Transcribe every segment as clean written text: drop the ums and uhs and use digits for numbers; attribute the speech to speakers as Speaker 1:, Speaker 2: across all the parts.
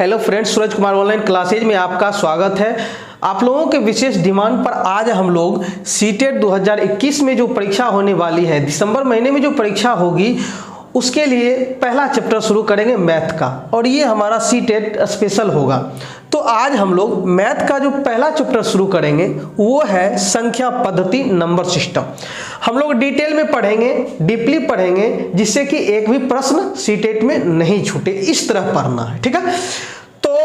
Speaker 1: Hello friends, Suraj Kumar online classes में आपका स्वागत है। आप लोगों के विशेष डिमांड पर आज हम लोग सीटेट 2021 में जो परीक्षा होने वाली है, दिसंबर महीने में जो परीक्षा होगी उसके लिए पहला चैप्टर शुरू करेंगे मैथ का, और ये हमारा सीटेट स्पेशल होगा। तो आज हम लोग मैथ का जो पहला चैप्टर शुरू करेंगे वो है संख्या पद्धति नंबर सिस्टम। हम लोग डिटेल में पढ़ेंगे, डीपली पढ़ेंगे, जिससे कि एक भी प्रश्न सीटेट में नहीं छूटे, इस तरह पढ़ना है, ठीक है। तो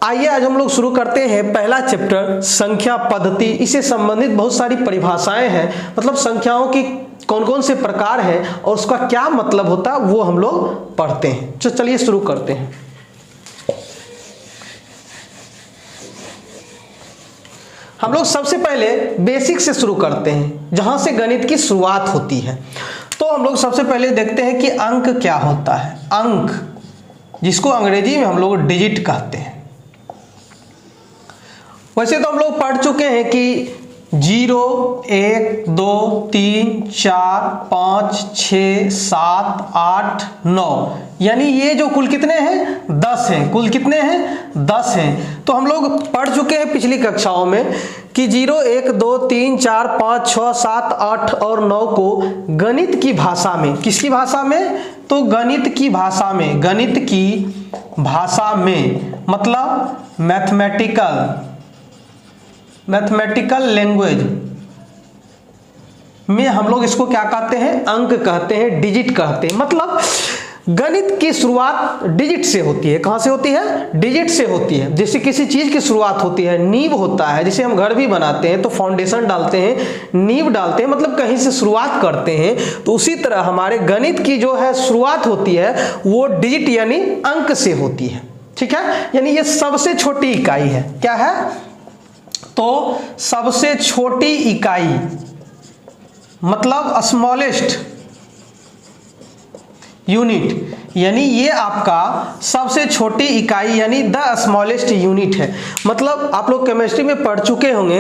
Speaker 1: आइए आज हम लोग शुरू करते हैं पहला चैप्टर संख्या पद्धति। इससे संबंधित बहुत सारी परिभाषाएं हैं, मतलब संख्याओं की कौन कौन से प्रकार हैं और उसका क्या मतलब होता है वो हम लोग पढ़ते हैं। तो चलिए शुरू करते हैं। हम लोग सबसे पहले बेसिक से शुरू करते हैं, जहां से गणित की शुरुआत होती है। तो हम लोग सबसे पहले देखते हैं कि अंक क्या होता है। अंक, जिसको अंग्रेजी में हम लोग डिजिट कहते हैं। वैसे तो हम लोग पढ़ चुके हैं कि 0, 1, 2, 3, 4, 5, 6, 7, 8, 9, यानी ये जो कुल कितने हैं 10 हैं। कुल कितने हैं 10 हैं। तो हम लोग पढ़ चुके हैं पिछली कक्षाओं में कि 0, 1, 2, 3, 4, 5, 6, 7, 8 और 9 को गणित की भाषा में, किसकी भाषा में, तो गणित की भाषा में, गणित की भाषा में मतलब मैथमेटिकल लैंग्वेज में हम लोग इसको क्या कहते हैं, अंक कहते हैं, डिजिट कहते हैं। मतलब गणित की शुरुआत डिजिट से होती है। कहां से होती है, डिजिट से होती है। जैसे किसी चीज की शुरुआत होती है, नींव होता है, जैसे हम घर भी बनाते हैं तो फाउंडेशन डालते हैं, नींव डालते हैं, मतलब कहीं से शुरुआत करते हैं। तो उसी तरह हमारे गणित की जो है शुरुआत होती है वो डिजिट यानी अंक से होती है, ठीक है। यानी ये सबसे छोटी इकाई है। क्या है, तो सबसे छोटी इकाई मतलब स्मॉलेस्ट यूनिट, यानी ये आपका सबसे छोटी इकाई यानी द स्मॉलेस्ट यूनिट है। मतलब आप लोग केमिस्ट्री में पढ़ चुके होंगे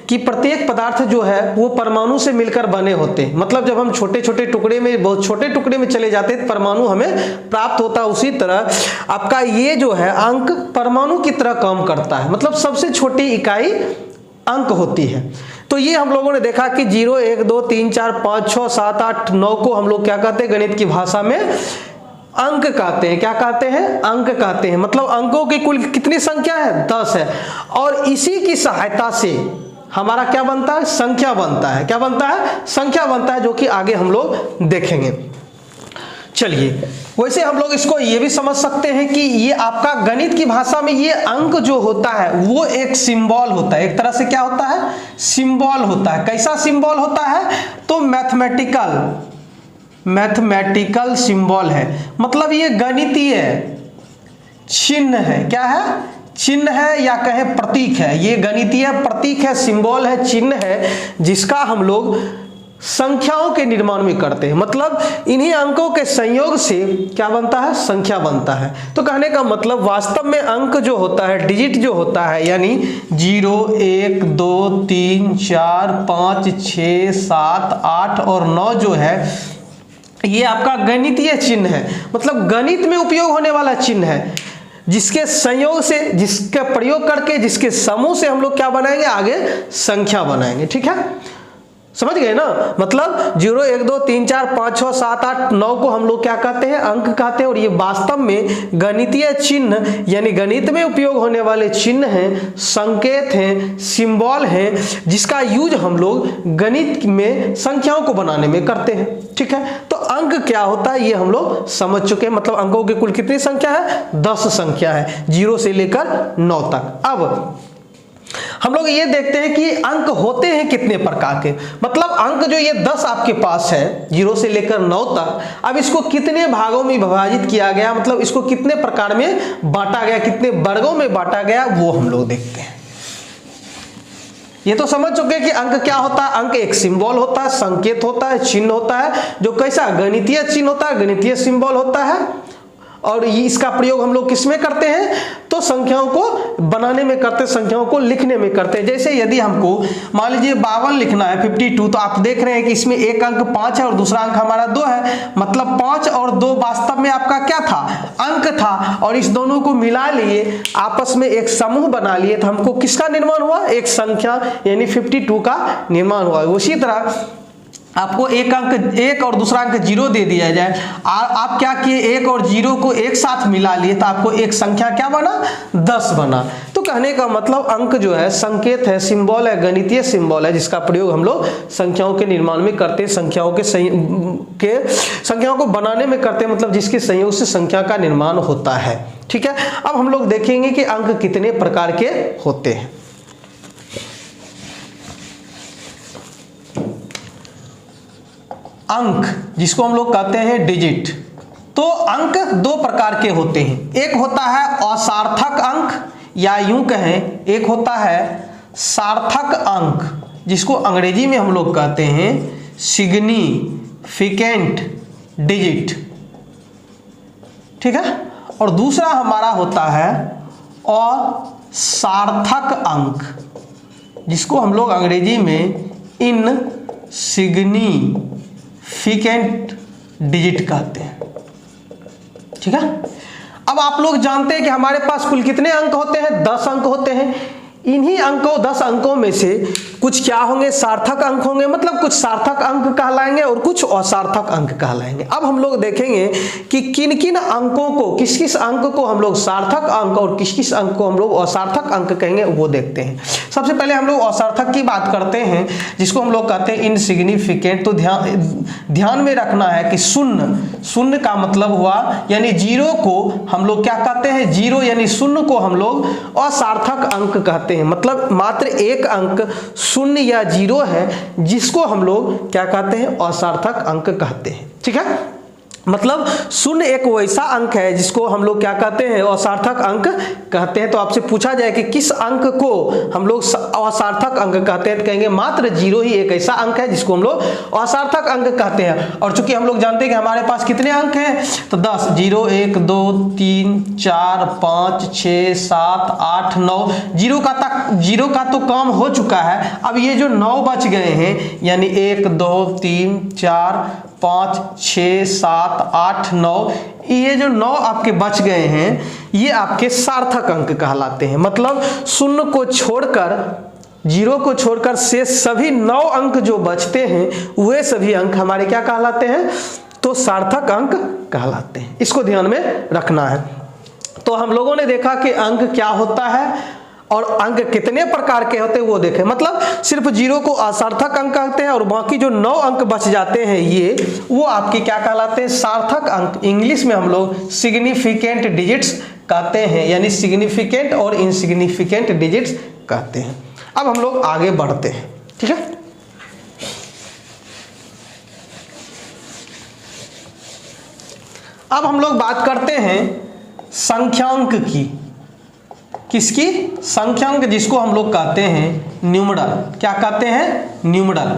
Speaker 1: कि प्रत्येक पदार्थ जो है वो परमाणु से मिलकर बने होते हैं। मतलब जब हम छोटे छोटे टुकड़े में, बहुत छोटे टुकड़े में चले जाते हैं, परमाणु हमें प्राप्त होता है। उसी तरह आपका ये जो है अंक परमाणु की तरह काम करता है, मतलब सबसे छोटी इकाई अंक होती है। तो ये हम लोगों ने देखा कि 0, 1, 2, 3, 4, 5, 6, 7, 8, 9 को हम लोग क्या कहते हैं, गणित की भाषा में अंक कहते हैं। क्या कहते हैं, अंक कहते हैं। मतलब अंकों की कुल कितनी संख्या है, 10 है। और इसी की सहायता से हमारा क्या बनता है, संख्या बनता है। क्या बनता है, संख्या बनता है, जो कि आगे हम लोग देखेंगे। चलिए, वैसे हम लोग इसको ये भी समझ सकते हैं कि ये आपका गणित की भाषा में ये अंक जो होता है वो एक सिंबल होता है। एक तरह से क्या होता है, सिंबल होता है। कैसा सिंबल होता है, तो मैथमेटिकल सिंबल है। मतलब ये गणितीय चिन्ह है। क्या है, चिन्ह है या कहे प्रतीक है। ये गणितीय प्रतीक है, सिंबल है, चिन्ह है, जिसका हम लोग संख्याओं के निर्माण में करते हैं। मतलब इन्हीं अंकों के संयोग से क्या बनता है, संख्या बनता है। तो कहने का मतलब वास्तव में अंक जो होता है, डिजिट जो होता है, यानी 0, 1, 2, 3, 4, 5, 6, 7, 8 और 9 जो है ये आपका गणितीय चिन्ह है। मतलब गणित में उपयोग होने वाला चिन्ह है, जिसके संयोग से, जिसका प्रयोग करके, जिसके समूह से हम लोग क्या बनाएंगे, आगे संख्या बनाएंगे, ठीक है। समझ गए ना। मतलब 0, 1, 2, 3, 4, 5, 6, 7, 8, 9 को हम लोग क्या कहते हैं, अंक कहते हैं। और ये वास्तव में गणितीय चिन्ह यानी गणित में उपयोग होने वाले चिन्ह हैं, संकेत हैं, सिंबल हैं, जिसका यूज हम लोग गणित में संख्याओं को बनाने में करते हैं, ठीक है। तो अंक क्या होता है ये हम लोग समझ चुके हैं। मतलब अंकों की कुल कितनी संख्या है, 10 संख्या है, 0 से लेकर 9 तक। अब हम लोग ये देखते हैं कि अंक होते हैं कितने प्रकार के। मतलब अंक जो ये 10 आपके पास है 0 से लेकर 9 तक, अब इसको कितने भागों में विभाजित किया गया, मतलब इसको कितने प्रकार में बांटा गया, कितने वर्गों में बांटा गया, वो हम लोग देखते हैं। ये तो समझ चुके हैं कि अंक क्या होता है। अंक एक सिंबल होता है, संकेत होता है, चिन्ह होता है, जो कैसा गणितीय चिन्ह होता है, गणितीय सिंबल होता है। और इसका प्रयोग हम लोग किस में करते हैं, तो संख्याओं को बनाने में करते हैं, संख्याओं को लिखने में करते हैं। जैसे यदि हमको मान लीजिए 52 लिखना है 52, तो आप देख रहे हैं कि इसमें एक अंक 5 है और दूसरा अंक हमारा 2 है, मतलब 5 और 2 वास्तव में आपका क्या था, अंक था, और इस दोनों को मिला लिए, आपस में एक समूह बना लिए, तो हमको किसका निर्माण हुआ, एक संख्या यानी 52 का निर्माण हुआ। उसी तरह आपको एक अंक 1 और दूसरा अंक 0 दे दिया जाए, आप क्या किए, 1 और 0 को एक साथ मिला लिए, तो आपको एक संख्या क्या बना, 10 बना। तो कहने का मतलब अंक जो है संकेत है, सिंबल है, गणितीय सिंबल है, जिसका प्रयोग हम लोग संख्याओं के निर्माण में करते हैं, संख्याओं को बनाने में करते हैं, मतलब जिसके संयोग से संख्या का निर्माण होता है। ठीक है, अब हम लोग देखेंगे कि अंक कितने प्रकार के होते हैं। अंक जिसको हम लोग कहते हैं डिजिट, तो अंक 2 प्रकार के होते हैं। एक होता है असार्थक अंक, या यूं कहें एक होता है सार्थक अंक, जिसको अंग्रेजी में हम लोग कहते हैं सिग्निफिकेंट डिजिट। ठीक है, और दूसरा हमारा होता है असार्थक अंक, जिसको हम लोग अंग्रेजी में इनसिग्निफिकेंट डिजिट कहते हैं। ठीक है, अब आप लोग जानते हैं कि हमारे पास कुल कितने अंक होते हैं, 10 अंक होते हैं। इन्हीं अंकों 10 अंकों में से कुछ क्या होंगे, सार्थक अंक होंगे, मतलब कुछ सार्थक अंक कहलाएंगे और कुछ असार्थक अंक कहलाएंगे। अब हम लोग देखेंगे कि किन किन अंकों को, किस किस अंक को हम लोग सार्थक अंक और किस किस अंक को हम लोग असार्थक अंक कहेंगे, वो देखते हैं। सबसे पहले हम लोग असार्थक की बात करते हैं, जिसको हम लोग कहते हैं इनसिग्निफिकेंट। तो ध्यान में रखना है कि शून्य का मतलब हुआ, यानी 0 को हम लोग क्या कहते हैं, 0 यानी शून्य को हम लोग असार्थक अंक कहते हैं। मतलब मात्र एक अंक 0 या 0 है, जिसको हम लोग क्या कहते हैं, असार्थक अंक कहते हैं। ठीक है, मतलब 0 एक वैसा अंक है जिसको हम लोग क्या कहते हैं, असार्थक अंक कहते हैं। तो आपसे पूछा जाए कि किस अंक को हम लोग असार्थक अंक कहते हैं, तो कहेंगे मात्र 0 ही एक ऐसा अंक है जिसको हम लोग असार्थक अंक कहते हैं। और चूंकि हम लोग जानते हैं कि हमारे पास कितने अंक हैं, तो 10, 0, 1, 2, 3, 4, 5, 6, 7, 8, 9, 0 का तो काम हो चुका है। अब ये जो 9 बच गए हैं, यानी 1, 2, 3, 4, 5, 6, 7, 8, 9, ये जो 9 आपके बच गए हैं, ये आपके सार्थक अंक कहलाते हैं। मतलब 0 को छोड़कर, 0 को छोड़कर से सभी 9 अंक जो बचते हैं, वे सभी अंक हमारे क्या कहलाते हैं, तो सार्थक अंक कहलाते हैं। इसको ध्यान में रखना है। तो हम लोगों ने देखा कि अंक क्या होता है और अंक कितने प्रकार के होते हैं वो देखें। मतलब सिर्फ 0 को असार्थक अंक कहते हैं और बाकी जो 9 अंक बच जाते हैं वो आपके क्या कहलाते हैं, सार्थक अंक। इंग्लिश में हम लोग सिग्निफिकेंट डिजिट्स कहते हैं, यानी सिग्निफिकेंट और इनसिग्निफिकेंट डिजिट्स कहते हैं। अब हम लोग आगे बढ़ते हैं। ठीक है, अब हम लोग बात करते हैं संख्यांक की। किसकी, संख्यांक, जिसको हम लोग कहते हैं न्यूमरल। क्या कहते हैं, न्यूमरल।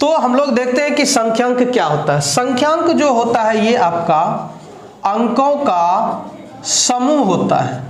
Speaker 1: तो हम लोग देखते हैं कि संख्यांक क्या होता है। संख्यांक जो होता है, ये आपका अंकों का समूह होता है।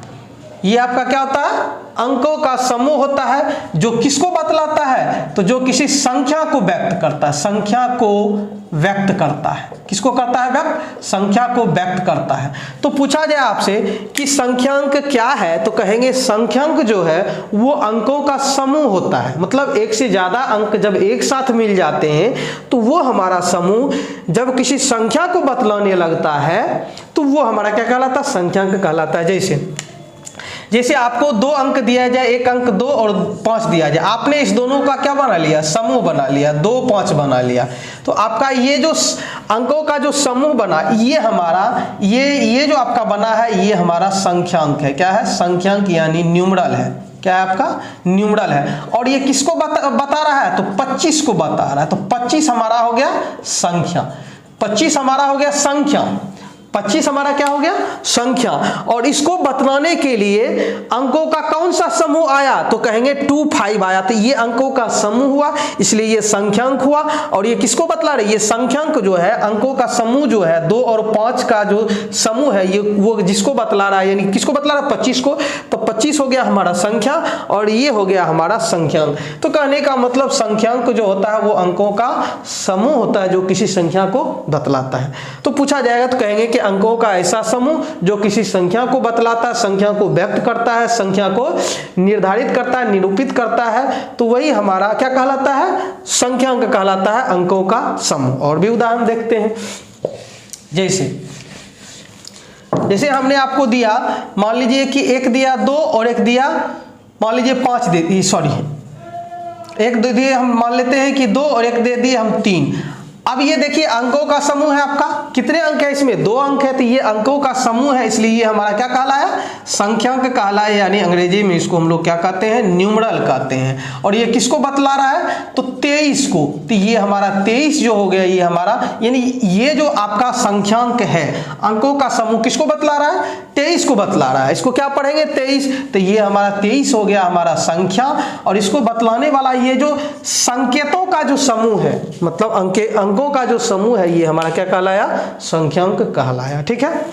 Speaker 1: ये आपका क्या होता है, अंकों का समूह होता है, जो किसको बतलाता है, तो जो किसी संख्या को व्यक्त करता है, संख्या को व्यक्त करता है। किसको करता है व्यक्त, संख्या को व्यक्त करता है। तो पूछा जाए आपसे कि संख्यांक क्या है, तो कहेंगे संख्यांक जो है वो अंकों का समूह होता है। मतलब एक से ज्यादा अंक जब एक साथ मिल जाते हैं, तो वो हमारा समूह जब किसी संख्या को बतलाने लगता है, तो वो हमारा क्या कहलाता है, संख्यांक कहलाता है। जैसे आपको 2 अंक दिया जाए, एक अंक 2 और 5 दिया जाए, आपने इस दोनों का क्या बना लिया, समूह बना लिया, 2, 5 बना लिया। तो आपका ये जो अंकों का जो समूह बना, ये हमारा ये जो आपका बना है, ये हमारा संख्यांक है। क्या है, संख्यांक यानी न्यूमरल है। क्या है आपका, न्यूमरल है। और ये किसको बता रहा है, तो 25 को बता रहा है। तो 25 हमारा हो गया संख्या, 25 हमारा हो गया संख्या। 25 हमारा क्या हो गया, संख्या। और इसको बतलाने के लिए अंकों का कौन सा समूह आया, तो कहेंगे 2 5 आया, तो ये अंकों का समूह हुआ, इसलिए ये संख्यांक हुआ। और ये किसको बतला रहे, ये संख्यांक जो है, अंकों का समूह जो है 2 और 5 का जो समूह है, ये वो जिसको बतला रहा है, यानी किसको बतला रहा है, 25 को। तो 25 हो गया हमारा संख्या और ये हो गया हमारा संख्यांक। तो कहने का मतलब संख्यांक जो होता है वो अंकों का समूह होता है जो किसी संख्या को बतलाता है। तो पूछा जाएगा तो कहेंगे कि अंकों का ऐसा समूह जो किसी संख्या को बतलाता है, संख्या को व्यक्त करता है, संख्या को निर्धारित करता है, निरूपित करता है, तो वही हमारा क्या कहलाता है, संख्यांक कहलाता है, अंकों का समूह। और भी उदाहरण देखते हैं। जैसे हमने आपको दिया, मान लीजिए कि एक दिया 2 और एक दिया मान लीजिए 5 दे दी, सॉरी एक दे दिए, हम मान लेते हैं कि 2 और एक दे दिए हम 3। अब ये देखिए अंकों का समूह है आपका, कितने अंक है इसमें, 2 अंक है, तो ये अंकों का समूह है, इसलिए ये हमारा क्या कहलाया, संख्यांक कहलाया, यानी अंग्रेजी में इसको हम लोग क्या कहते हैं, न्यूमरल कहते हैं। और ये किसको बतला रहा है, तो 23 को, तो ये हमारा 23 जो हो गया, ये हमारा, यानी ये जो आपका संख्यांक है, अंकों का समूह किसको बतला रहा है, 23 को बतला रहा है। इसको क्या पढ़ेंगे, 23, तो ये हमारा 23 हो गया हमारा संख्या। और इसको बतलाने वाला ये जो संकेतों का जो समूह है, मतलब अंकों का जो समूह है, ये हमारा क्या कहलाया, संख्यांक कहलाया। ठीक है।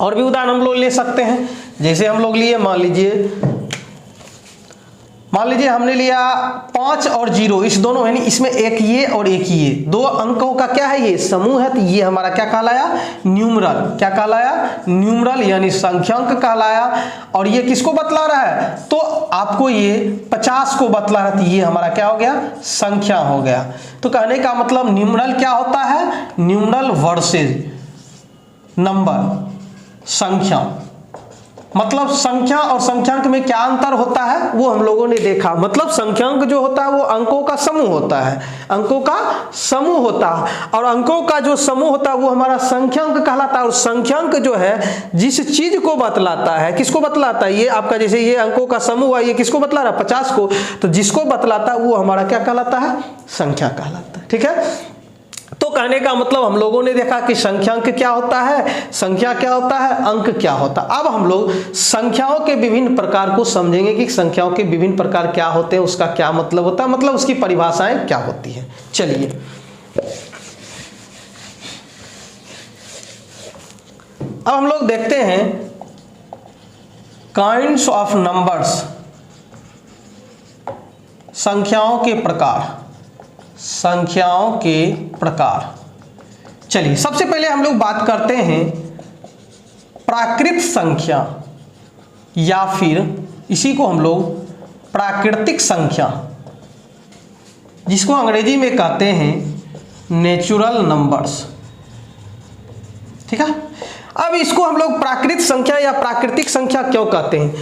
Speaker 1: और भी उदाहरण हम लोग ले सकते हैं। जैसे हम लोग लिए, मान लीजिए हमने लिया 5 और 0, इस दोनों है, इसमें एक ये और एक ये, 2 अंकों का क्या है, ये समूह है, तो ये हमारा क्या कहलाया, न्यूमरल। क्या कहलाया, न्यूमरल, यानी संख्यांक कहलाया। और ये किसको बतला रहा है, तो आपको ये 50 को बतला रहा है, तो ये हमारा क्या हो गया, संख्या हो गया। तो कहने का मतलब न्यूमरल क्या होता है, न्यूमरल वर्सेस नंबर, संख्या। मतलब संख्या और संख्यांक में क्या अंतर होता है वो हम लोगों ने देखा। मतलब संख्यांक जो होता है वो अंकों का समूह होता है, अंकों का समूह होता है, और अंकों का जो समूह होता है वो हमारा संख्यांक कहलाता है। और संख्यांक जो है जिस चीज को बतलाता है, किसको बतलाता है, ये आपका जैसे ये अंकों का समूह है, ये किसको बतला रहा है, 50 को, तो जिसको बतलाता है वो हमारा क्या कहलाता है, संख्या कहलाता है। ठीक है। तो कहने का मतलब हम लोगों ने देखा कि संख्यांक क्या होता है, संख्या क्या होता है, अंक क्या होता है। अब हम लोग संख्याओं के विभिन्न प्रकार को समझेंगे कि संख्याओं के विभिन्न प्रकार क्या होते हैं, उसका क्या मतलब होता है, मतलब उसकी परिभाषाएं क्या होती हैं। चलिए अब हम लोग देखते हैं काइंड्स ऑफ नंबर्स, संख्याओं के प्रकार, संख्याओं के प्रकार। चलिए सबसे पहले हम लोग बात करते हैं प्राकृत संख्या, या फिर इसी को हम लोग प्राकृतिक संख्या, जिसको अंग्रेजी में कहते हैं नेचुरल नंबर्स। ठीक है। अब इसको हम लोग प्राकृत संख्या या प्राकृतिक संख्या क्यों कहते हैं,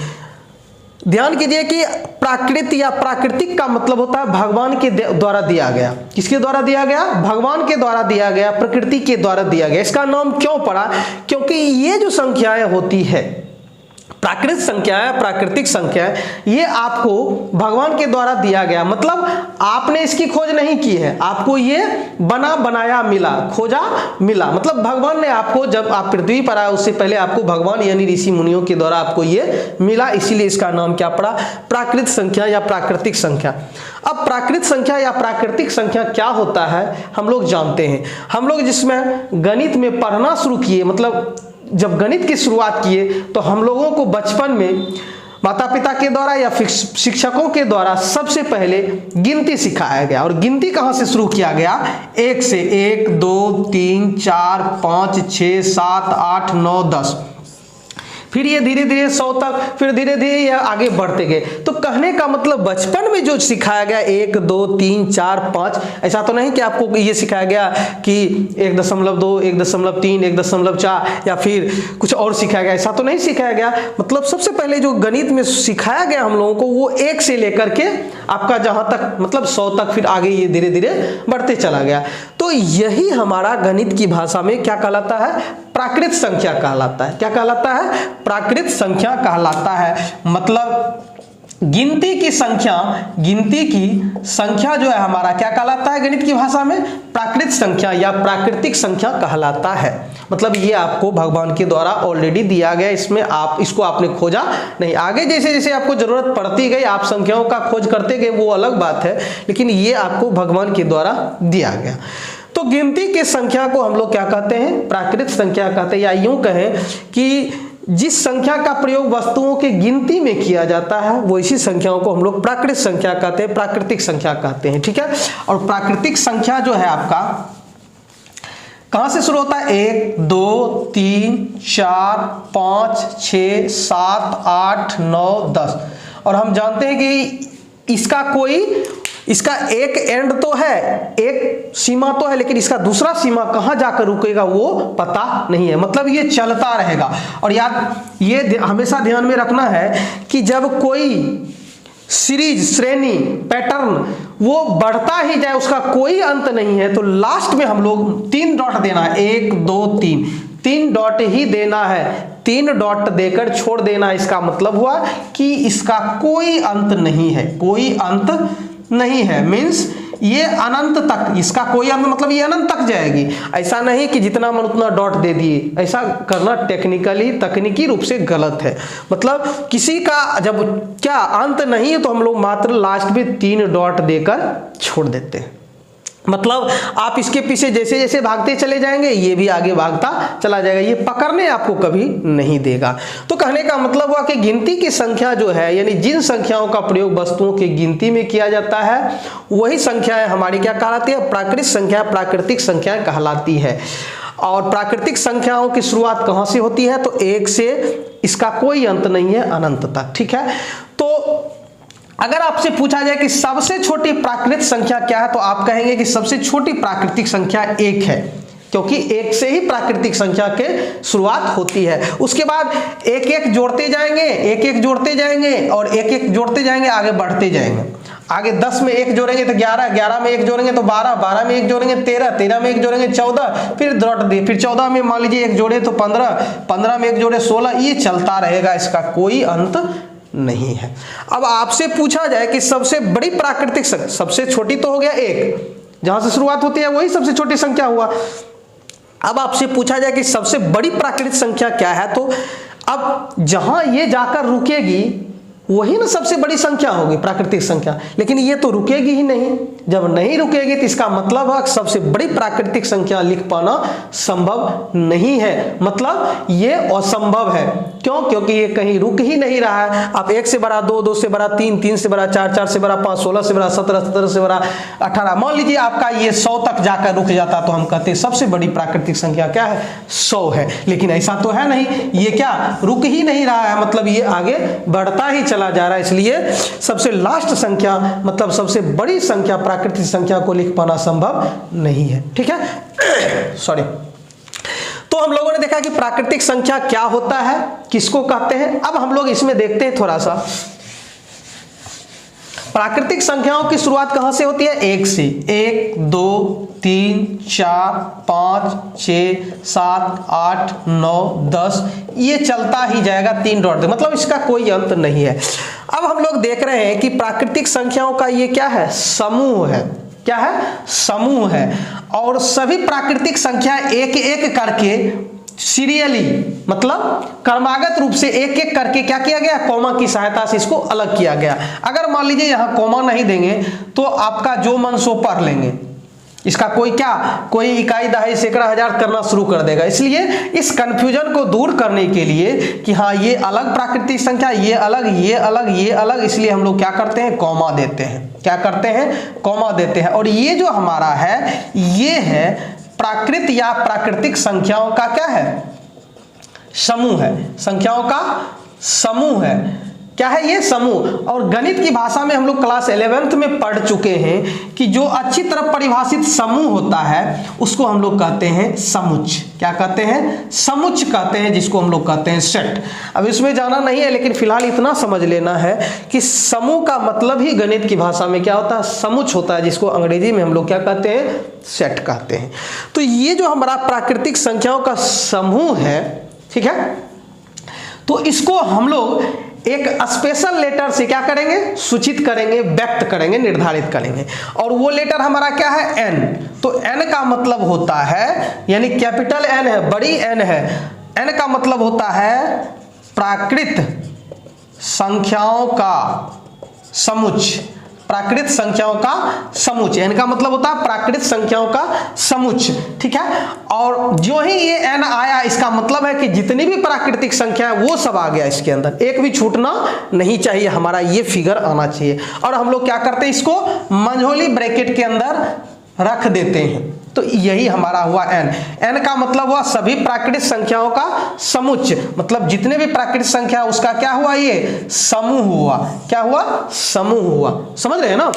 Speaker 1: ध्यान कीजिए कि प्राकृत या प्राकृतिक का मतलब होता है भगवान के द्वारा दिया गया। किसके द्वारा दिया गया, भगवान के द्वारा दिया गया, प्रकृति के द्वारा दिया गया। इसका नाम क्यों पड़ा, क्योंकि ये जो संख्याएं होती है, प्राकृतिक संख्याएं, प्राकृतिक संख्याएं, ये आपको भगवान के द्वारा दिया गया। मतलब आपने इसकी खोज नहीं की है, आपको ये बना बनाया मिला, खोजा मिला। मतलब भगवान ने आपको, जब आप पृथ्वी पर आए उससे पहले आपको भगवान यानी ऋषि मुनियों के द्वारा आपको ये मिला, इसीलिए इसका नाम क्या पड़ा, प्राकृतिक संख्या या प्राकृतिक संख्या। अब प्राकृतिक संख्या या प्राकृतिक संख्या क्या होता है हम लोग जानते हैं। हम लोग जिसमें गणित में पढ़ना शुरू किए, मतलब जब गणित की शुरुआत किए, तो हम लोगों को बचपन में माता पिता के द्वारा या फिर शिक्षकों के द्वारा सबसे पहले गिनती सिखाया गया। और गिनती कहाँ से शुरू किया गया, 1 से, 1 2 3 4 5 6 7 8 9 10, फिर ये धीरे धीरे 100 तक, फिर धीरे धीरे ये आगे बढ़ते गए। तो कहने का मतलब बचपन में जो सिखाया गया 1 2 3 4 5, ऐसा तो नहीं कि आपको ये सिखाया गया कि 1.2 1.3 1.4 या फिर कुछ और सिखाया गया, ऐसा तो नहीं सिखाया गया। मतलब सबसे पहले जो गणित में सिखाया गया हम लोगों को वो 1 से लेकर के आपका जहां तक मतलब 100 तक, फिर आगे ये धीरे धीरे बढ़ते चला गया। तो यही हमारा गणित की भाषा में क्या कहलाता है, प्राकृत संख्या कहलाता है। क्या कहलाता है, प्राकृत संख्या कहलाता है। मतलब गिनती की संख्या जो है हमारा क्या कहलाता है गणित की भाषा में? प्राकृत संख्या या प्राकृतिक संख्या कहलाता है। मतलब ये आपको भगवान के द्वारा ऑलरेडी दिया गया, इसमें आप इसको आपने खोजा नहीं। आगे जैसे जैसे आपको जरूरत पड़ती गई आप संख्याओं का खोज करते गए, वो अलग बात है, लेकिन ये आपको भगवान के द्वारा दिया गया। तो गिनती की संख्या को हम लोग क्या कहते हैं? प्राकृत संख्या कहते हैं, या यूं कहें कि जिस संख्या का प्रयोग वस्तुओं की गिनती में किया जाता है वो इसी संख्याओं को हम लोग प्राकृत संख्या कहते हैं, प्राकृतिक संख्या कहते हैं। ठीक है। और प्राकृतिक संख्या जो है आपका कहां से शुरू होता है? 1 2 3 4 5 6 7 8 9 10। और हम जानते हैं कि इसका एक एंड तो है, एक सीमा तो है, लेकिन इसका दूसरा सीमा कहां जाकर रुकेगा वो पता नहीं है। मतलब ये चलता रहेगा। और याद ये हमेशा ध्यान में रखना है कि जब कोई सीरीज, श्रेणी, पैटर्न वो बढ़ता ही जाए, उसका कोई अंत नहीं है, तो लास्ट में हम लोग 3 डॉट देना है। 1 2 3 डॉट ही देना है। 3 डॉट देकर छोड़ देना, इसका मतलब हुआ कि इसका कोई अंत नहीं है, कोई अंत नहीं है। मीन्स ये अनंत तक, इसका कोई अंत मतलब ये अनंत तक जाएगी। ऐसा नहीं कि जितना मन उतना डॉट दे दिए, ऐसा करना तकनीकी रूप से गलत है। मतलब किसी का जब क्या अंत नहीं है तो हम लोग मात्र लास्ट में 3 डॉट देकर छोड़ देते हैं। मतलब आप इसके पीछे जैसे जैसे भागते चले जाएंगे ये भी आगे भागता चला जाएगा, ये पकड़ने आपको कभी नहीं देगा। तो कहने का मतलब हुआ कि गिनती की संख्या जो है, यानी जिन संख्याओं का प्रयोग वस्तुओं की गिनती में किया जाता है वही संख्याएं हमारी क्या कहलाती है? प्राकृतिक संख्या, प्राकृतिक संख्याएं कहलाती है। और प्राकृतिक संख्याओं की शुरुआत कहां से होती है? तो 1 से, इसका कोई अंत नहीं है, अनंत तक। ठीक है। तो अगर आपसे पूछा जाए कि सबसे छोटी प्राकृतिक संख्या क्या है, तो आप कहेंगे कि सबसे छोटी प्राकृतिक संख्या 1 है, क्योंकि 1 से ही प्राकृतिक संख्या के शुरुआत होती है। उसके बाद 1 जोड़ते जाएंगे, 1 जोड़ते जाएंगे और 1 जोड़ते जाएंगे, आगे बढ़ते जाएंगे। आगे 10 में 1 जोड़ेंगे तो 11, 11 में 1 जोड़ेंगे तो 12, 12 में 1 जोड़ेंगे 13, 13 में 1 जोड़ेंगे 14, फिर डॉट दिए, फिर 14 में मान लीजिए 1 जोड़े तो 15, 15 में 1 जोड़े 16, ये चलता रहेगा, इसका कोई अंत नहीं है। अब आपसे पूछा जाए कि सबसे बड़ी प्राकृतिक संख्या, सबसे छोटी तो हो गया 1, जहां से शुरुआत होती है वही सबसे छोटी संख्या हुआ। अब आपसे पूछा जाए कि सबसे बड़ी प्राकृतिक संख्या क्या है, तो अब जहां ये जाकर रुकेगी वही ना सबसे बड़ी संख्या होगी, प्राकृतिक संख्या। लेकिन ये तो रुकेगी ही नहीं। जब नहीं रुकेगी तो इसका मतलब है सबसे बड़ी प्राकृतिक संख्या लिख पाना संभव नहीं है, मतलब ये असंभव है। क्यों? क्योंकि ये कहीं रुक ही नहीं रहा है। आप 1 से बड़ा 2, 2 से बड़ा 3, 3 से बड़ा 4, 4 से बड़ा 5, 16 से बड़ा 17, 17 से बड़ा 18, मान लीजिए आपका ये 100 तक जाकर रुक जाता, तो हम कहते हैं सबसे बड़ी प्राकृतिक संख्या क्या है? 100 है। लेकिन ऐसा तो है नहीं, ये क्या रुक ही नहीं रहा है, मतलब ये आगे बढ़ता ही चला जा रहा है। इसलिए सबसे लास्ट संख्या, मतलब सबसे बड़ी संख्या, प्राकृतिक संख्या को लिख पाना संभव नहीं है। ठीक है। सॉरी। तो हम लोगों ने देखा कि प्राकृतिक संख्या क्या होता है, किसको कहते हैं। अब हम लोग इसमें देखते हैं थोड़ा सा, प्राकृतिक संख्याओं की शुरुआत कहां से होती है? 1 से। 1 2 3 4 5 6 7 8 9 10, ये चलता ही जाएगा 3 डॉट, मतलब इसका कोई अंत नहीं है। अब हम लोग देख रहे हैं कि प्राकृतिक संख्याओं का ये क्या है? समूह है। क्या है? समूह है। और सभी प्राकृतिक संख्या एक एक करके सीरियली, मतलब क्रमागत रूप से एक एक करके क्या किया गया? कॉमा की सहायता से इसको अलग किया गया। अगर मान लीजिए यहां कॉमा नहीं देंगे तो आपका जो मन सो पढ़ लेंगे, इसका कोई इकाई, दहाई, सैकड़ा, हजार करना शुरू कर देगा। इसलिए इस कंफ्यूजन को दूर करने के लिए कि हाँ ये अलग प्राकृतिक संख्या, ये अलग, ये अलग, ये अलग, इसलिए हम लोग क्या करते हैं? कॉमा देते हैं। क्या करते हैं? कॉमा देते हैं। और ये जो हमारा है, ये है प्राकृत या प्राकृतिक संख्याओं का क्या है? समूह है। संख्याओं का समूह है। क्या है ये? समूह। और गणित की भाषा में हम लोग क्लास 11th में पढ़ चुके हैं कि जो अच्छी तरह परिभाषित समूह होता है उसको हम लोग कहते हैं समुच्च। क्या कहते हैं? समुच्च कहते हैं, जिसको हम लोग कहते हैं सेट। अब इसमें जाना नहीं है, लेकिन फिलहाल इतना समझ लेना है कि समूह का मतलब ही गणित की भाषा में क्या होता है? समुच्च होता है, जिसको अंग्रेजी में हम लोग क्या कहते हैं? सेट कहते हैं। तो ये जो हमारा प्राकृतिक संख्याओं का समूह है, ठीक है, तो इसको हम लोग एक स्पेशल लेटर से क्या करेंगे, सूचित करेंगे, व्यक्त करेंगे, निर्धारित करेंगे। और वो लेटर हमारा क्या है, एन। तो एन का मतलब होता है, यानी कैपिटल एन है, बड़ी एन है, एन का मतलब होता है प्राकृत संख्याओं का समुच्चय। प्राकृत संख्याओं का समुच्चय, एन का मतलब होता है प्राकृत संख्याओं का समुच्चय, ठीक है। और जो ही ये एन आया, इसका मतलब है कि जितनी भी प्राकृतिक संख्या है वो सब आ गया इसके अंदर, एक भी छूटना नहीं चाहिए, हमारा ये फिगर आना चाहिए। और हम लोग क्या करते हैं, इसको मंझोली ब्रैकेट के अंदर रख देते हैं। तो यही हमारा हुआ एन। एन का मतलब हुआ सभी प्राकृतिक संख्याओं का समुच्चय, मतलब जितने भी प्राकृतिक संख्या उसका क्या हुआ, ये समूह हुआ। क्या हुआ, समूह हुआ। समझ रहे हैं ना।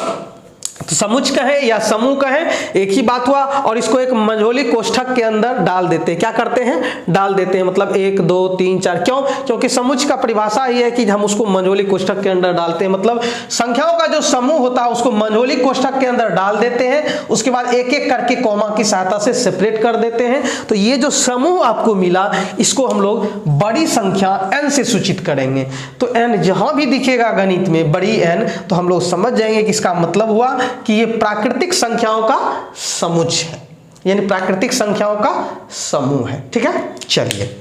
Speaker 1: तो समुच्चय कहें या समूह कहें, एक ही बात हुआ। और इसको एक मंझोली कोष्ठक के अंदर डाल देते हैं। क्या करते हैं, डाल देते हैं, मतलब 1 2 3 4। क्यों, क्योंकि समुच्चय का परिभाषा ये है कि हम उसको मंझोली कोष्ठक के अंदर डालते हैं, मतलब संख्याओं का जो समूह होता है उसको मंझोली कोष्ठक के अंदर डाल देते हैं। उसके बाद एक एक करके कॉमा की सहायता से सेपरेट कर देते हैं। तो ये जो समूह आपको मिला, इसको हम लोग बड़ी संख्या एन से सूचित करेंगे। तो एन जहां भी दिखेगा गणित में बड़ी एन, तो हम लोग समझ जाएंगे कि इसका मतलब हुआ कि ये प्राकृतिक संख्याओं का समुच्चय है, यानी प्राकृतिक संख्याओं का समूह है, ठीक है। चलिए,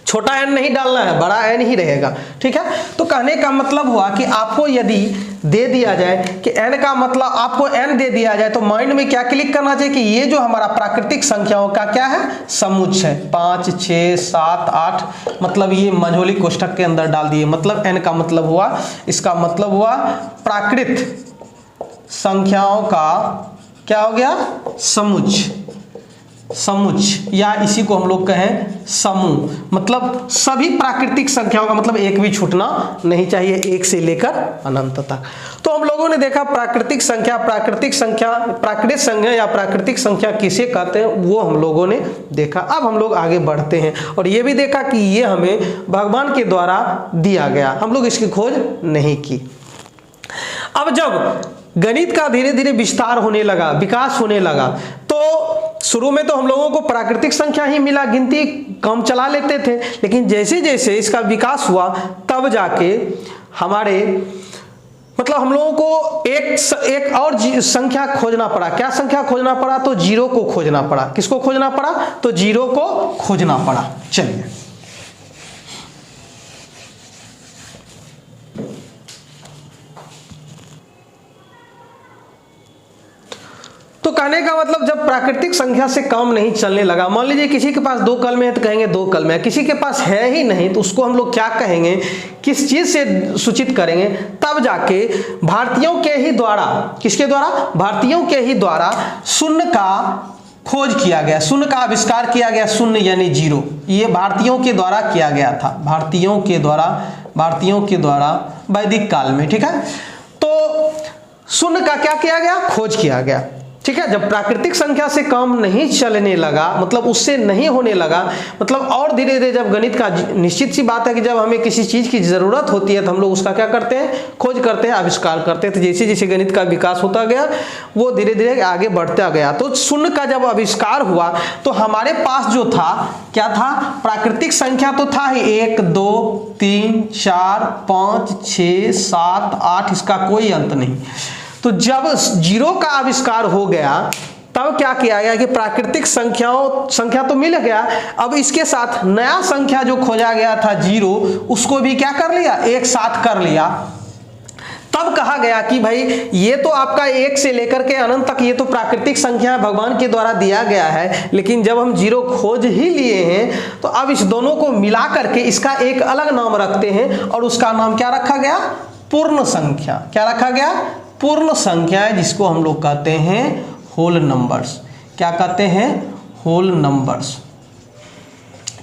Speaker 1: छोटा एन नहीं डालना है, बड़ा एन ही रहेगा, ठीक है। तो कहने का मतलब हुआ कि आपको यदि दे दिया जाए कि एन का मतलब, आपको एन दे दिया जाए, तो माइंड में क्या क्लिक करना चाहिए कि ये जो हमारा प्राकृतिक संख्याओं का क्या है, समुच्चय है। 5 6 7 8, मतलब ये मंझोली कोष्ठक के अंदर डाल दिए, मतलब एन का मतलब हुआ, इसका मतलब हुआ प्राकृत संख्याओं का क्या हो गया, समुच्चय। समुच्चय या इसी को हम लोग कहें समूह, मतलब सभी प्राकृतिक संख्याओं का, मतलब एक भी छूटना नहीं चाहिए, एक से लेकर अनंत तक। तो हम लोगों ने देखा प्राकृतिक संख्या, प्राकृतिक संख्या या प्राकृतिक संख्या किसे कहते हैं, वो हम लोगों ने देखा। अब हम लोग आगे बढ़ते हैं और ये भी देखा कि ये हमें भगवान के द्वारा दिया गया, हम लोग इसकी खोज नहीं की। अब जब गणित का धीरे धीरे विस्तार होने लगा, विकास होने लगा, तो शुरू में तो हम लोगों को प्राकृतिक संख्या ही मिला, गिनती कम चला लेते थे। लेकिन जैसे जैसे इसका विकास हुआ, तब जाके हमारे, मतलब हम लोगों को एक और संख्या खोजना पड़ा। क्या संख्या खोजना पड़ा, तो जीरो को खोजना पड़ा। किसको खोजना पड़ा, तो जीरो को खोजना पड़ा। चलिए, तो कहने का मतलब जब प्राकृतिक संख्या से काम नहीं चलने लगा, मान लीजिए किसी के पास 2 कलम है तो कहेंगे 2 कलम है, किसी के पास है ही नहीं तो उसको हम लोग क्या कहेंगे, किस चीज से सूचित करेंगे, तब जाके भारतीयों के ही द्वारा, किसके द्वारा, भारतीयों के ही द्वारा शून्य का खोज किया गया, शून्य का आविष्कार किया गया। शून्य यानी जीरो, ये भारतीयों के द्वारा किया गया था, भारतीयों के द्वारा वैदिक काल में, ठीक है। तो शून्य का क्या किया गया, खोज किया गया, ठीक है। जब प्राकृतिक संख्या से काम नहीं चलने लगा, मतलब उससे नहीं होने लगा, मतलब और धीरे धीरे जब गणित का, निश्चित सी बात है कि जब हमें किसी चीज की जरूरत होती है तो हम लोग उसका क्या करते हैं, खोज करते हैं, आविष्कार करते हैं। तो जैसे जैसे गणित का विकास होता गया, वो धीरे धीरे आगे बढ़ता गया। तो शून्य का जब आविष्कार हुआ तो हमारे पास जो था, क्या था, प्राकृतिक संख्या तो था ही, 1 2 3 4 5 6 7 8, इसका कोई अंत नहीं। तो जब जीरो का आविष्कार हो गया, तब क्या किया गया कि प्राकृतिक संख्या तो मिल गया, अब इसके साथ नया संख्या जो खोजा गया था जीरो, उसको भी क्या कर लिया, एक साथ कर लिया। तब कहा गया कि भाई ये तो आपका 1 से लेकर के अनंत तक ये तो प्राकृतिक संख्या भगवान के द्वारा दिया गया है, लेकिन जब हम जीरो खोज ही लिए हैं तो अब इस दोनों को मिला करके इसका एक अलग नाम रखते हैं, और उसका नाम क्या रखा गया, पूर्ण संख्या। क्या रखा गया, पूर्ण संख्या है, जिसको हम लोग कहते हैं होल नंबर्स। क्या कहते हैं, होल नंबर्स,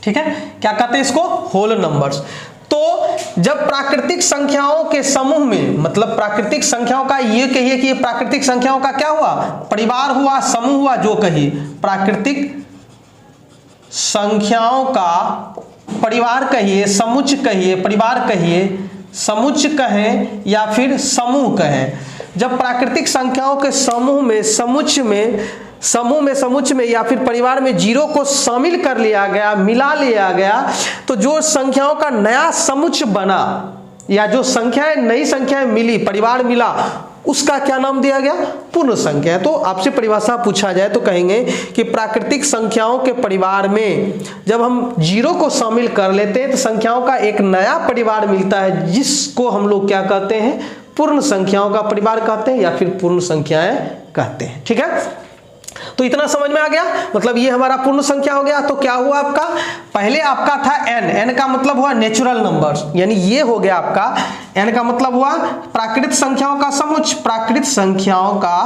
Speaker 1: ठीक है। क्या कहते हैं इसको, होल नंबर्स। तो जब प्राकृतिक संख्याओं के समूह में, मतलब प्राकृतिक संख्याओं का, ये कहिए कि ये प्राकृतिक संख्याओं का क्या हुआ, परिवार हुआ, समूह हुआ, जो कहिए प्राकृतिक संख्याओं का परिवार कहिए, समुच्चय कहिए, परिवार कहिए, समुच्चय कहें या फिर समूह कहें। जब प्राकृतिक संख्याओं के समूह में, समुच्चय में या फिर परिवार में जीरो को शामिल कर लिया गया, मिला लिया गया, तो जो संख्याओं का नया समुच्चय बना, या जो संख्याएं नई संख्याएं मिली, परिवार मिला, उसका क्या नाम दिया गया? पूर्ण संख्या। तो आपसे परिभाषा पूछा जाए तो कहेंगे कि प्राकृतिक संख्याओं के परिवार में जब हम जीरो को शामिल कर लेते हैं तो संख्याओं का एक नया परिवार मिलता है, जिसको हम लोग क्या कहते हैं? पूर्ण संख्याओं का परिवार कहते हैं या फिर पूर्ण संख्याएं कहते हैं। ठीक है, तो इतना समझ में आ गया। मतलब ये हमारा पूर्ण संख्या हो गया। तो क्या हुआ आपका? पहले आपका था n का मतलब हुआ नेचुरल नंबर्स, यानी ये हो गया आपका n का मतलब हुआ प्राकृतिक संख्याओं का समुच्च, प्राकृतिक संख्याओं का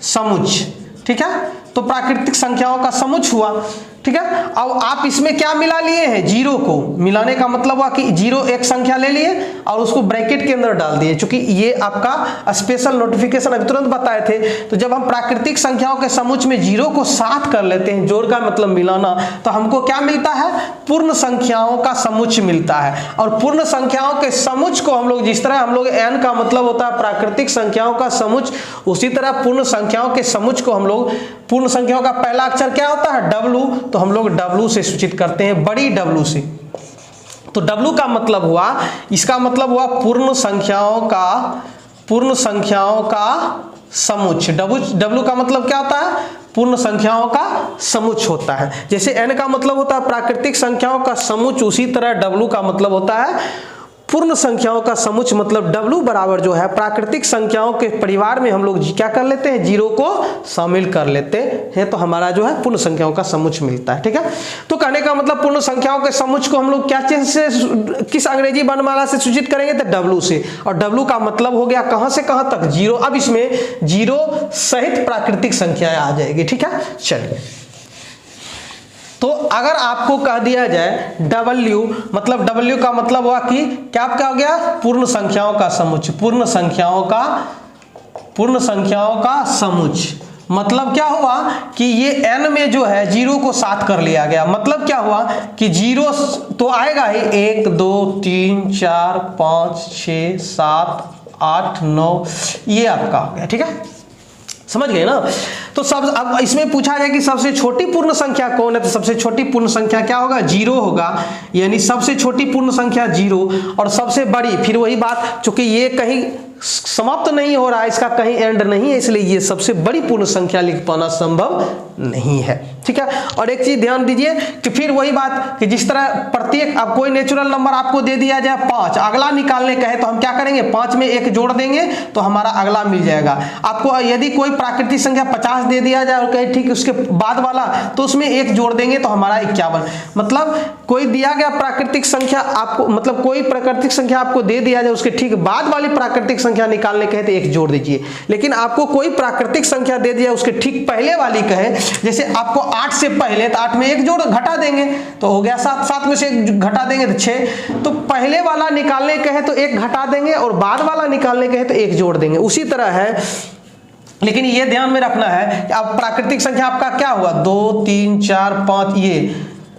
Speaker 1: समुच्च। ठीक है, तो प्राकृतिक संख्याओं का समुच्च हुआ। ठीक है, अब आप इसमें क्या मिला लिए हैं? जीरो को। मिलाने का मतलब हुआ कि जीरो एक संख्या ले लिए और उसको ब्रैकेट के अंदर डाल दिए, क्योंकि ये आपका स्पेशल नोटिफिकेशन अभी तुरंत बताए थे। तो जब हम प्राकृतिक संख्याओं के समुच्च में जीरो को साथ कर लेते हैं, जोड़ का मतलब मिलाना, तो हमको क्या मिलता है? पूर्ण संख्याओं का समुच्च मिलता है। और पूर्ण संख्याओं के समुच्च को हम लोग, जिस तरह हम लोग n का मतलब होता है प्राकृतिक संख्याओं का समुच्च, उसी तरह पूर्ण संख्याओं के समुच्च को हम लोग, पूर्ण संख्याओं का पहला अक्षर क्या होता है? W, तो हम लोग W से सूचित करते हैं, बड़ी W से। तो W का मतलब हुआ, इसका मतलब हुआ पूर्ण संख्याओं का समुच्च। W का मतलब क्या होता है? पूर्ण संख्याओं का समुच्च होता है। जैसे n का मतलब होता है प्राकृतिक संख्याओं का समुच्च, उसी तरह W का मतलब होता है पूर्ण संख्याओं का समुच्च। मतलब W बराबर जो है प्राकृतिक संख्याओं के परिवार में हम लोग क्या कर लेते हैं? जीरो को शामिल कर लेते हैं, तो हमारा जो है पूर्ण संख्याओं का समुच्च मिलता है। ठीक है, तो कहने का मतलब पूर्ण संख्याओं के समुच्च को हम लोग क्या चीज से, किस अंग्रेजी वर्णमाला से सूचित करेंगे? तो W से। और W का मतलब हो गया कहां से कहां तक? जीरो। अब इसमें जीरो सहित प्राकृतिक संख्याएं आ जाएगी। ठीक है, चलिए। तो अगर आपको कह दिया जाए W, मतलब W का मतलब हुआ कि क्या आपका हो गया? पूर्ण संख्याओं का समुच्च। पूर्ण संख्याओं का समुच्च मतलब क्या हुआ कि ये n में जो है जीरो को साथ कर लिया गया। मतलब क्या हुआ कि जीरो तो आएगा ही, 1 2 3 4 5 6 7 8 9, ये आपका हो गया। ठीक है, समझ गए ना? तो अब इसमें पूछा जाए कि सबसे छोटी पूर्ण संख्या कौन है, तो सबसे छोटी पूर्ण संख्या क्या होगा? जीरो होगा, यानी सबसे छोटी पूर्ण संख्या जीरो। और सबसे बड़ी, फिर वही बात, चूंकि ये कहीं समाप्त नहीं हो रहा है, इसका कहीं एंड नहीं है, इसलिए ये सबसे बड़ी पूर्ण संख्या लिख पाना संभव नहीं है। ठीक है, और एक चीज ध्यान दीजिए कि फिर वही बात कि जिस तरह प्रत्येक, अब कोई नेचुरल नंबर आपको दे दिया जाए 5, अगला निकालने का है तो हम क्या करेंगे? 5 में 1 जोड़ देंगे तो हमारा अगला मिल जाएगा। आपको यदि कोई प्राकृतिक संख्या 50 दे दिया जाए और कहे ठीक उसके बाद वाला, तो उसमें 1 जोड़ देंगे तो हमारा 51। मतलब कोई दिया गया प्राकृतिक संख्या आपको, मतलब कोई प्राकृतिक संख्या आपको दे दिया जाए, उसके ठीक बाद वाली प्राकृतिक संख्या निकालने कहे तो 1 जोड़ दीजिए। लेकिन आपको कोई प्राकृतिक संख्या दे दिया, उसके ठीक पहले वाली कहे, जैसे आपको 8 से पहले, तो 8 में 1 जोड़ घटा देंगे तो हो गया 7, 7 में से 1 घटा देंगे तो 6। तो पहले वाला निकालने कहे तो 1 घटा देंगे और बाद वाला निकालने कहे तो 1 जोड़ देंगे। उसी तरह है, लेकिन ये ध्यान में रखना है कि अब प्राकृतिक संख्या आपका क्या हुआ? 2 3 4 5, ये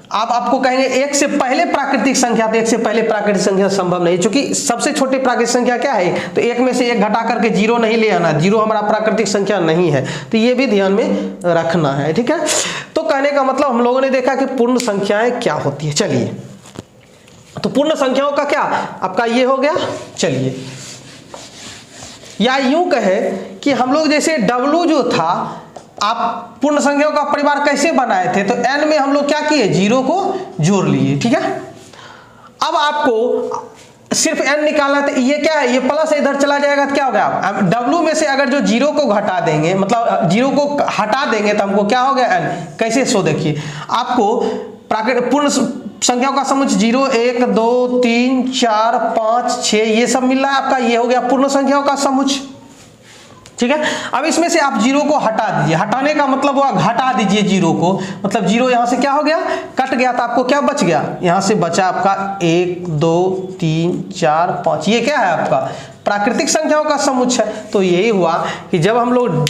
Speaker 1: आप आपको कहेंगे 1 से पहले प्राकृतिक संख्या, तो 1 से पहले प्राकृतिक संख्या संभव नहीं, क्योंकि सबसे छोटी प्राकृतिक संख्या क्या है? तो 1 में से 1 घटा करके 0 नहीं ले आना, 0 हमारा प्राकृतिक संख्या नहीं है। तो ये भी ध्यान में रखना है। ठीक है, तो कहने का मतलब हम लोगों ने देखा कि पूर्ण संख्याएं क्या होती है। चलिए, तो पूर्ण संख्याओं का क्या आपका ये हो गया। चलिए, या यूं कहे कि हम लोग जैसे W जो था, आप पूर्ण संख्याओं का परिवार कैसे बनाए थे? तो n में हम लोग क्या किए? जीरो को जोड़ लिए। ठीक है, अब आपको सिर्फ n निकालना है, तो ये क्या है? ये प्लस इधर चला जाएगा तो क्या होगा? अब W में से अगर जो जीरो को घटा देंगे, मतलब जीरो को हटा देंगे, तो हमको क्या हो गया? n। कैसे? सो देखिए, आपको प्राकृतिक पूर्ण संख्याओं का समुच्च 0 1 2 3 4 5 6 ये सब मिल रहा है आपका, ये हो गया पूर्ण संख्याओं का समुच्च। ठीक है, अब इसमें से आप जीरो को हटा दीजिए। हटाने का मतलब हुआ घटा दीजिए जीरो को, मतलब जीरो यहां से क्या हो गया? कट गया, तो आपको क्या बच गया? यहां से बचा आपका 1 2 3 4 5, ये क्या है आपका? प्राकृतिक संख्याओं का समुच्च है। तो यही हुआ कि जब हम लोग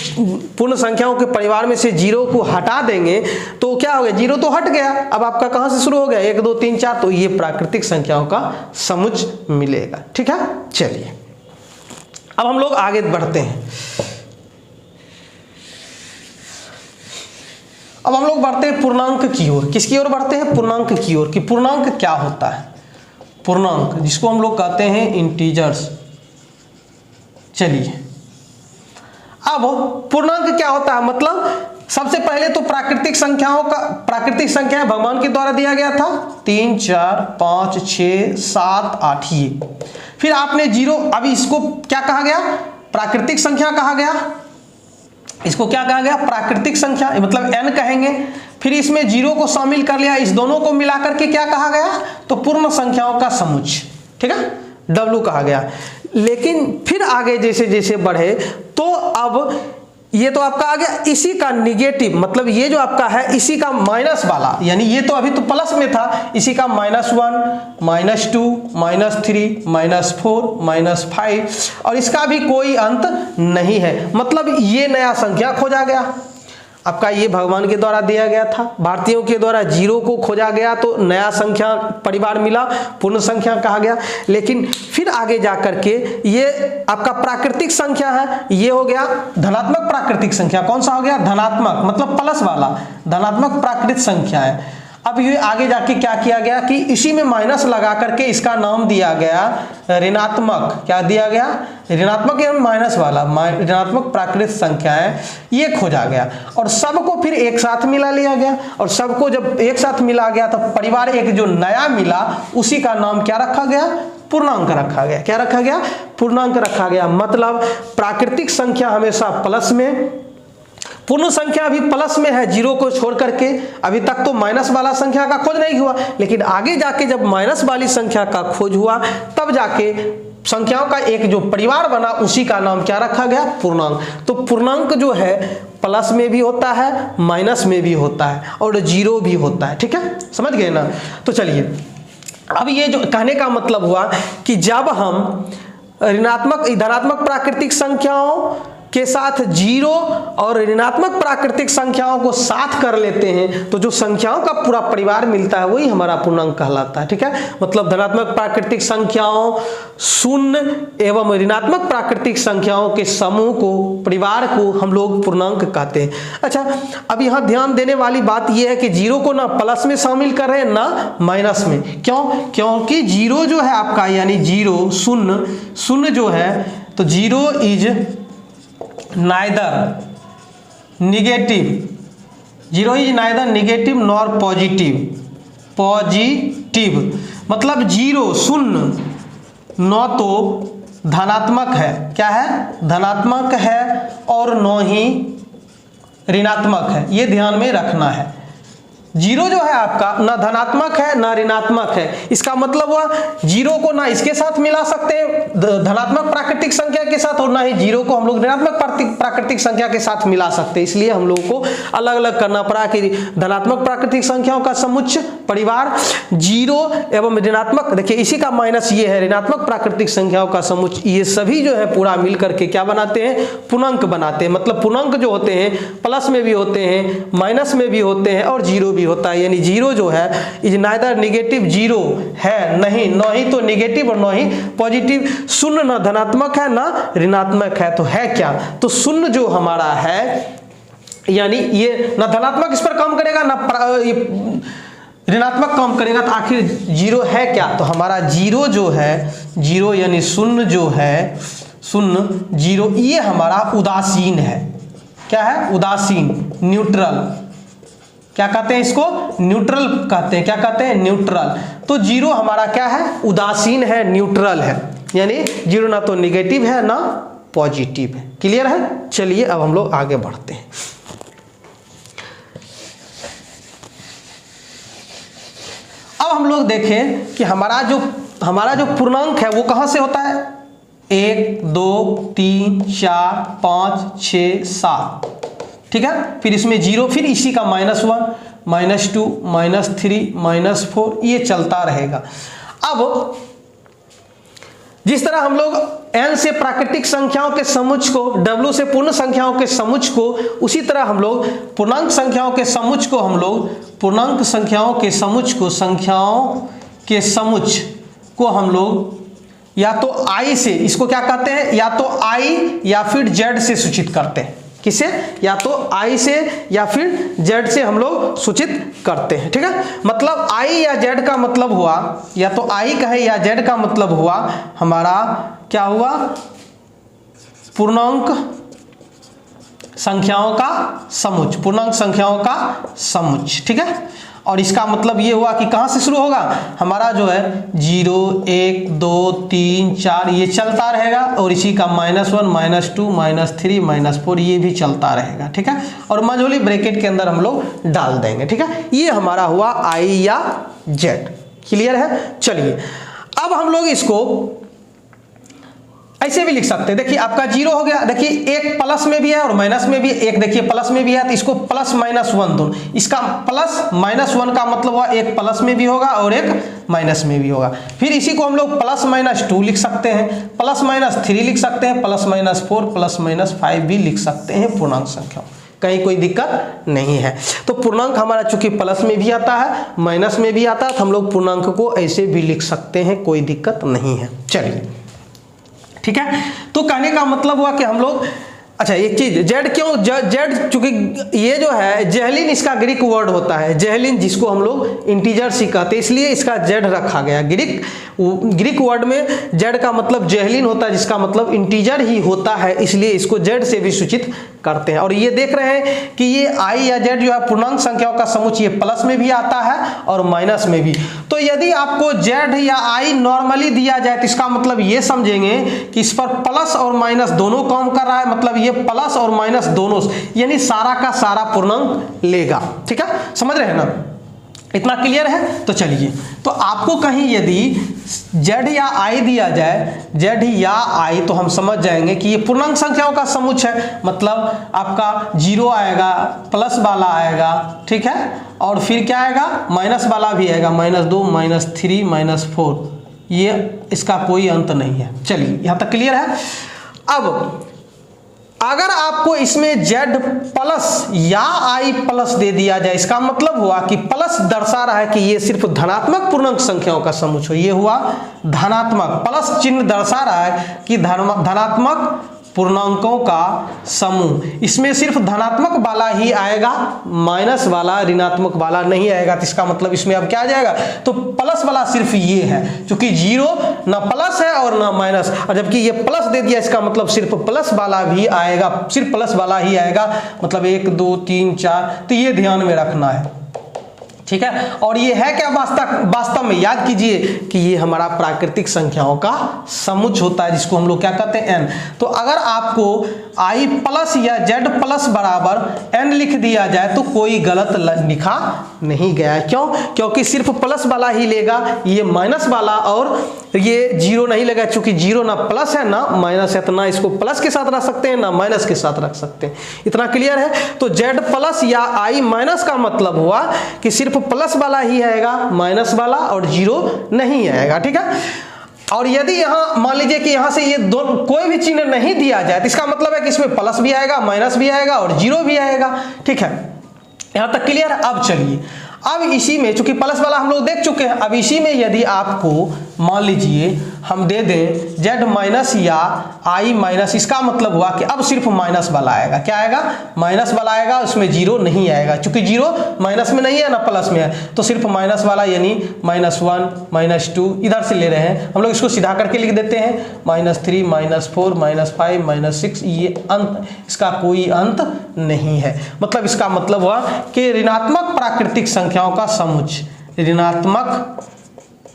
Speaker 1: पूर्ण संख्याओं के परिवार में से जीरो को हटा देंगे तो क्या हो गया? जीरो तो हट गया, अब आपका कहां से शुरू हो गया? 1 2 3 4, तो ये प्राकृतिक संख्याओं का समुच्च मिलेगा। ठीक है, चलिए अब हम लोग आगे बढ़ते हैं। अब हम लोग बढ़ते हैं पूर्णांक की ओर। किसकी ओर बढ़ते हैं? पूर्णांक की ओर। कि पूर्णांक क्या होता है? पूर्णांक, जिसको हम लोग कहते हैं इंटीजर्स। चलिए, अब पूर्णांक क्या होता है, मतलब सबसे पहले तो प्राकृतिक संख्याएं भगवान के द्वारा दिया गया था 3, 4, 5, 6, 7, 8 ये। फिर आपने जीरो, अभी इसको क्या कहा गया, प्राकृतिक संख्या कहा गया। इसको क्या कहा गया, प्राकृतिक संख्या, मतलब n कहेंगे। फिर इसमें जीरो को शामिल कर लिया, इस दोनों को मिलाकर के क्या कहा गया, तो पूर्ण संख्याओं का समुच्चय, ठीक है, W कहा गया। लेकिन फिर आगे जैसे जैसे बढ़े तो अब ये तो आपका आ गया, इसी का निगेटिव, मतलब ये जो आपका है इसी का माइनस वाला, यानी ये तो अभी तो प्लस में था, इसी का -1, -2, -3, -4, -5, और इसका भी कोई अंत नहीं है, मतलब ये नया संख्या खोजा गया। आपका ये भगवान के द्वारा दिया गया था, भारतीयों के द्वारा जीरो को खोजा गया तो नया संख्या परिवार मिला, पूर्ण संख्या कहा गया। लेकिन फिर आगे जाकर के ये आपका प्राकृतिक संख्या है, ये हो गया धनात्मक प्राकृतिक संख्या। कौन सा हो गया, धनात्मक, मतलब प्लस वाला धनात्मक प्राकृतिक संख्या है। अब ये आगे जाके क्या किया गया कि इसी में माइनस लगा करके इसका नाम दिया गया ऋणात्मक। क्या दिया गया, ऋणात्मक या माइनस वाला, ऋणात्मक प्राकृतिक संख्याएं, ये खोजा गया और सबको फिर एक साथ मिला लिया गया। और सबको जब एक साथ मिला गया तो परिवार एक जो नया मिला उसी का नाम क्या रखा गया, पूर्णांक रखा गया। क्या रखा गया, पूर्णांक रखा गया। मतलब प्राकृतिक संख्या हमेशा प्लस में, पूर्ण संख्या भी प्लस में है जीरो को छोड़ करके। अभी तक तो माइनस वाला संख्या का खोज नहीं हुआ, लेकिन आगे जाके जब माइनस वाली संख्या का खोज हुआ तब जाके संख्याओं का एक जो परिवार बना उसी का नाम क्या रखा गया, पूर्णांक। तो पूर्णांक जो है प्लस में भी होता है, माइनस में भी होता है और जीरो भी होता है। ठीक है, समझ गए ना। तो चलिए, अब ये जो कहने का मतलब हुआ कि जब हम ऋणात्मक धनात्मक प्राकृतिक संख्याओं के साथ जीरो और ऋणात्मक प्राकृतिक संख्याओं को साथ कर लेते हैं तो जो संख्याओं का पूरा परिवार मिलता है वही हमारा पूर्णांक कहलाता है। ठीक है, मतलब धनात्मक प्राकृतिक संख्याओं, शून्य एवं ऋणात्मक प्राकृतिक संख्याओं के समूह को, परिवार को हम लोग पूर्णांक कहते हैं। अच्छा, अब यहाँ ध्यान देने वाली बात यह है कि जीरो को ना प्लस में शामिल कर रहे हैं ना माइनस में। क्यों, क्योंकि जीरो जो है आपका, यानी जीरो शून्य जो है, तो zero is neither negative, zero is neither negative nor positive, मतलब जीरो शून्य न तो धनात्मक है, क्या है, धनात्मक है, और न ही ऋणात्मक है। ये ध्यान में रखना है। जीरो जो है आपका ना धनात्मक है ना ऋणात्मक है। इसका मतलब हुआ जीरो को ना इसके साथ मिला सकते हैं धनात्मक प्राकृतिक संख्या के साथ, और ना ही जीरो को हम लोग ऋणात्मक प्राकृतिक संख्या के साथ मिला सकते हैं। इसलिए हम लोग को अलग अलग करना पड़ा कि धनात्मक प्राकृतिक संख्याओं का समुच्चय परिवार, जीरो एवं ऋणात्मक, देखिए इसी का माइनस ये है ऋणात्मक प्राकृतिक संख्याओं का समुच्चय, ये सभी जो है पूरा मिल करके क्या बनाते हैं, पूर्णांक बनाते हैं। मतलब पूर्णांक जो होते हैं प्लस में भी होते हैं, माइनस में भी होते हैं और जीरो भी होता है। यानी जीरो जो है इज नाइदर निगेटिव, जीरो है नहीं, न ही तो निगेटिव और न ही पॉजिटिव। शून्य न धनात्मक है ना ऋणात्मक है, तो है क्या, तो शून्य जो हमारा है, यानी ये ना धनात्मक इस पर काम करेगा ना ऋणात्मक काम करेगा, तो आखिर जीरो है क्या, तो हमारा जीरो जो है, जीरो यानी शून्य जो है, शून्य जीरो, ये हमारा उदासीन है। क्या है, उदासीन, न्यूट्रल। क्या कहते हैं इसको, न्यूट्रल कहते हैं। क्या कहते हैं, न्यूट्रल। तो जीरो हमारा क्या है, उदासीन है, न्यूट्रल है, यानी जीरो ना तो निगेटिव है ना पॉजिटिव है। क्लियर है। चलिए अब हम लोग आगे बढ़ते हैं। अब हम लोग देखें कि हमारा जो पूर्णांक है वो कहां से होता है, 1 2 3 4 5 6 7, ठीक है। फिर इसमें जीरो, फिर इसी का -1 -2 -3 -4, ये चलता रहेगा। अब जिस तरह हम लोग n से प्राकृतिक संख्याओं के समुच्चय को, w से पूर्ण संख्याओं के समुच्चय को, उसी तरह हम लोग पूर्णांक संख्याओं के समुच्चय को, हम लोग पूर्णांक संख्याओं के समुच्चय को, संख्याओं के समुच्चय को हम लोग या तो i से, इसको क्या कहते हैं, या तो i या फिर z से सूचित करते हैं। किसे, या तो I से या फिर Z से हम लोग सूचित करते हैं। ठीक है, मतलब I या Z का मतलब हुआ, या तो I कहे या Z का मतलब हुआ हमारा क्या हुआ, पूर्णांक संख्याओं का समुच्चय, पूर्णांक संख्याओं का समुच्चय। ठीक है, और इसका मतलब ये हुआ कि कहाँ से शुरू होगा हमारा जो है 0 1 2 3 4 ये चलता रहेगा, और इसी का -1 -2 -3 -4 ये भी चलता रहेगा। ठीक है, और मझोली ब्रैकेट के अंदर हम लोग डाल देंगे। ठीक है, ये हमारा हुआ I या Z। क्लियर है। चलिए अब हम लोग इसको ऐसे भी लिख सकते हैं। देखिए आपका 0 हो गया, देखिए एक प्लस में भी है और माइनस में भी, एक देखिए प्लस में भी है, तो इसको प्लस -1 दोनों, इसका प्लस -1 का मतलब हुआ एक प्लस में भी होगा और एक माइनस में भी होगा। फिर इसी को हम लोग +-2 लिख सकते हैं, +-3 लिख सकते हैं, +-4 +-5 भी लिख सकते हैं पूर्णांक संख्या, कहीं कोई दिक्कत नहीं है। तो पूर्णांक हमारा चूंकि प्लस में भी आता है माइनस में भी आता है, तो हम लोग पूर्णांक को ऐसे भी लिख सकते हैं, कोई दिक्कत नहीं है। चलिए ठीक है, तो कहने का मतलब हुआ कि हम लोग, अच्छा एक चीज जेड क्यों, जेड चूंकि ये जो है जेहलिन इसका ग्रीक वर्ड होता है, जेहलिन जिसको हम लोग इंटीजर सी कहते हैं, इसलिए इसका जेड रखा गया। ग्रीक वर्ड में जेड का मतलब जेहलिन होता है, जिसका मतलब इंटीजर ही होता है, इसलिए इसको जेड से भी सूचित करते हैं। और ये देख रहे हैं कि ये I या Z जो है पूर्णांक संख्याओं का समुच्चय, ये प्लस में भी आता है और माइनस में भी। तो यदि आपको Z या I नॉर्मली दिया जाए तो इसका मतलब ये समझेंगे कि इस पर प्लस और माइनस दोनों काम कर रहा है, मतलब ये प्लस और माइनस दोनों, यानी सारा का सारा पूर्णांक लेगा। ठीक है, समझ रहे हैं ना, इतना क्लियर है। तो चलिए, तो आपको कहीं यदि Z या I दिया जाए, Z या I, तो हम समझ जाएंगे कि ये पूर्णांक संख्याओं का समुच्चय है, मतलब आपका 0 आएगा, प्लस वाला आएगा, ठीक है, और फिर क्या आएगा माइनस वाला भी आएगा, -2 -3 -4, ये इसका कोई अंत नहीं है। चलिए यहाँ तक क्लियर है। अब अगर आपको इसमें Z प्लस या I प्लस दे दिया जाए, इसका मतलब हुआ कि प्लस दर्शा रहा है कि ये सिर्फ धनात्मक पूर्णांक संख्याओं का समुच्चय, ये हुआ धनात्मक, प्लस चिन्ह दर्शा रहा है कि धनात्मक पूर्णांकों का समूह, इसमें सिर्फ धनात्मक वाला ही आएगा, माइनस वाला ऋणात्मक वाला नहीं आएगा। तो इसका मतलब इसमें अब क्या आ जाएगा, तो प्लस वाला सिर्फ ये है, क्योंकि 0 ना प्लस है और ना माइनस, और जबकि ये प्लस दे दिया, इसका मतलब सिर्फ प्लस वाला भी आएगा, सिर्फ प्लस वाला ही आएगा, मतलब 1 2 3 4। तो ये ध्यान में रखना है। ठीक है, और ये है क्या, वास्तव में याद कीजिए कि ये हमारा प्राकृतिक संख्याओं का समुच्चय होता है, जिसको हम लोग क्या कहते हैं n। तो अगर आपको I प्लस या Z प्लस बराबर n लिख दिया जाए तो कोई गलत लिखा नहीं गया है। क्यों, क्योंकि सिर्फ प्लस वाला ही लेगा, ये माइनस वाला और ये 0 नहीं लेगा, चूंकि 0 ना प्लस है ना माइनस है, तो ना इसको प्लस के साथ रख सकते हैं ना माइनस के साथ रख सकते हैं। इतना क्लियर है। तो Z प्लस या I माइनस का मतलब हुआ कि सिर्फ प्लस वाला ही आएगा, माइनस वाला और 0 नहीं आएगा। ठीक है, और यदि यहां मान लीजिए कि यहां से ये दोनों कोई भी चिन्ह नहीं दिया जाए, तो इसका मतलब है कि इसमें प्लस भी आएगा, माइनस भी आएगा और 0 भी आएगा। ठीक है, यहां तक क्लियर है। अब चलिए, अब इसी में चूंकि प्लस वाला हम लोग देख चुके हैं, अब इसी में यदि आपको मान लीजिए हम दे दें Z माइनस या I माइनस, इसका मतलब हुआ कि अब सिर्फ माइनस वाला आएगा। क्या आएगा, माइनस वाला आएगा, उसमें 0 नहीं आएगा, चूंकि 0 माइनस में नहीं है ना प्लस में है, तो सिर्फ माइनस वाला, यानी -1 -2 इधर से ले रहे हैं हम लोग, इसको सीधा करके लिख देते हैं, -3 -4 -5 -6, ये अंत, इसका कोई अंत नहीं है। मतलब इसका मतलब हुआ कि ऋणात्मक प्राकृतिक संख्याओं का समुच्चय, ऋणात्मक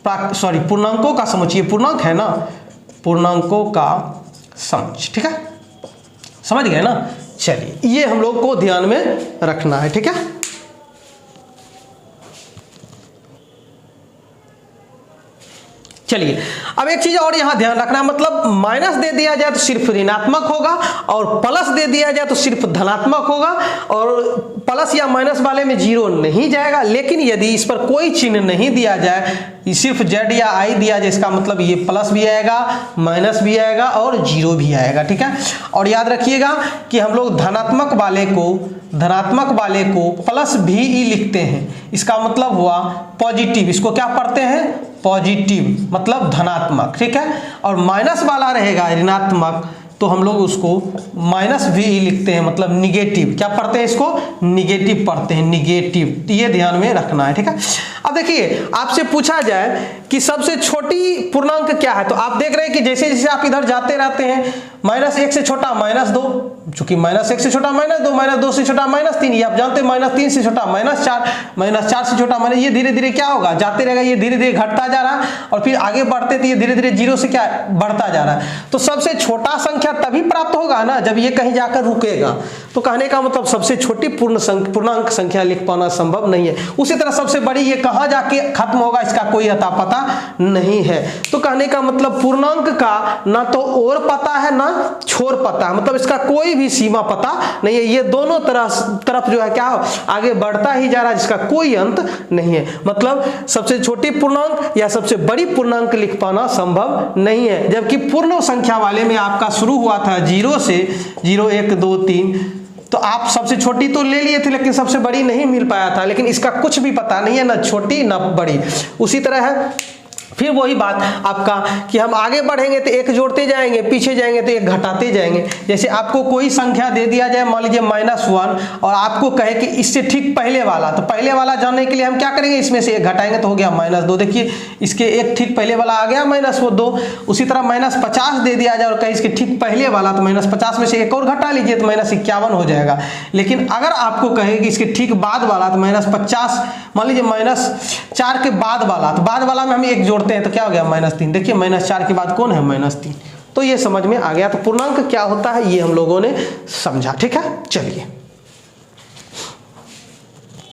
Speaker 1: पूर्णांकों का समुच्चय, ये पूर्णांक है ना, पूर्णांकों का समुच्चय। ठीक है, समझ गए ना। चलिए, ये हम लोग को ध्यान में रखना है। ठीक है, चलिए अब एक चीज और यहां ध्यान रखना, मतलब माइनस दे दिया जाए तो सिर्फ ऋणात्मक होगा और प्लस दे दिया जाए तो सिर्फ धनात्मक होगा, और प्लस या माइनस वाले में 0 नहीं जाएगा। लेकिन यदि इस पर कोई चिन्ह नहीं दिया जाए, सिर्फ Z या I दिया जाए, इसका मतलब ये प्लस भी आएगा, माइनस भी आएगा और 0 भी आएगा। ठीक है, और याद रखिएगा कि हम लोग धनात्मक वाले को प्लस भी लिखते हैं, इसका मतलब हुआ पॉजिटिव, इसको क्या पढ़ते हैं, पॉजिटिव मतलब धनात्मक। ठीक है, और माइनस वाला रहेगा ऋणात्मक, तो हम लोग उसको माइनस वी लिखते हैं, मतलब निगेटिव। क्या पढ़ते हैं इसको? निगेटिव पढ़ते हैं, निगेटिव। ये ध्यान में रखना है, ठीक है। अब देखिए आपसे पूछा जाए कि सबसे छोटी पूर्णांक क्या है, तो आप देख रहे हैं कि जैसे जैसे आप इधर जाते रहते हैं, -1 से छोटा -2, चूंकि -1 से छोटा -2, -2 से छोटा -3, ये आप जानते हैं, -3 से छोटा -4, -4 से छोटा ये धीरे धीरे क्या होगा, जाते रहेगा, ये धीरे धीरे घटता जा रहा है, और फिर आगे बढ़ते तो ये धीरे धीरे 0 से क्या बढ़ता जा रहा है। तो सबसे छोटा संख्या तभी प्राप्त होगा ना जब ये कहीं जाकर रुकेगा। तो कहने का मतलब सबसे छोटी पूर्णांक संख्या लिख पाना संभव नहीं है। उसी तरह सबसे बड़ी ये कहाँ जाके खत्म होगा इसका कोई अता पता नहीं है। तो कहने का मतलब पूर्णांक का ना तो ओर पता है ना छोर पता है, मतलब इसका कोई भी सीमा पता नहीं है। ये दोनों तरफ जो है क्या आगे बढ़ता ही जा रहा है, जिसका कोई अंत नहीं है। मतलब सबसे छोटी पूर्णांक या सबसे बड़ी पूर्णांक लिख पाना संभव नहीं है। जबकि पूर्ण संख्या वाले में आपका शुरू हुआ था 0 से, 0 1 2 3, तो आप सबसे छोटी तो ले लिए थे लेकिन सबसे बड़ी नहीं मिल पाया था। लेकिन इसका कुछ भी पता नहीं है, ना छोटी ना बड़ी। उसी तरह है फिर वही बात आपका कि हम आगे बढ़ेंगे तो 1 जोड़ते जाएंगे, पीछे जाएंगे तो 1 घटाते जाएंगे। जैसे आपको कोई संख्या दे दिया जाए, मान लीजिए -1, और आपको कहे कि इससे ठीक पहले वाला, तो पहले वाला जानने के लिए हम क्या करेंगे, इसमें से 1 घटाएंगे तो हो गया -2। देखिए इसके एक ठीक पहले वाला आ गया -2। उसी तरह -50 दे दिया जाए और कहे इसके ठीक पहले वाला, तो -50 में से 1 और घटा लीजिए तो -51 हो जाएगा। लेकिन अगर आपको कहे कि इसके ठीक बाद वाला, तो -50, मान लीजिए -4 के बाद वाला, तो बाद वाला में हम 1 जोड़ते हैं तो क्या हो गया -3। देखिए -4 के बाद कौन है, -3। तो ये समझ में आ गया। तो पूर्णांक क्या होता है ये हम लोगों ने समझा, ठीक है। चलिए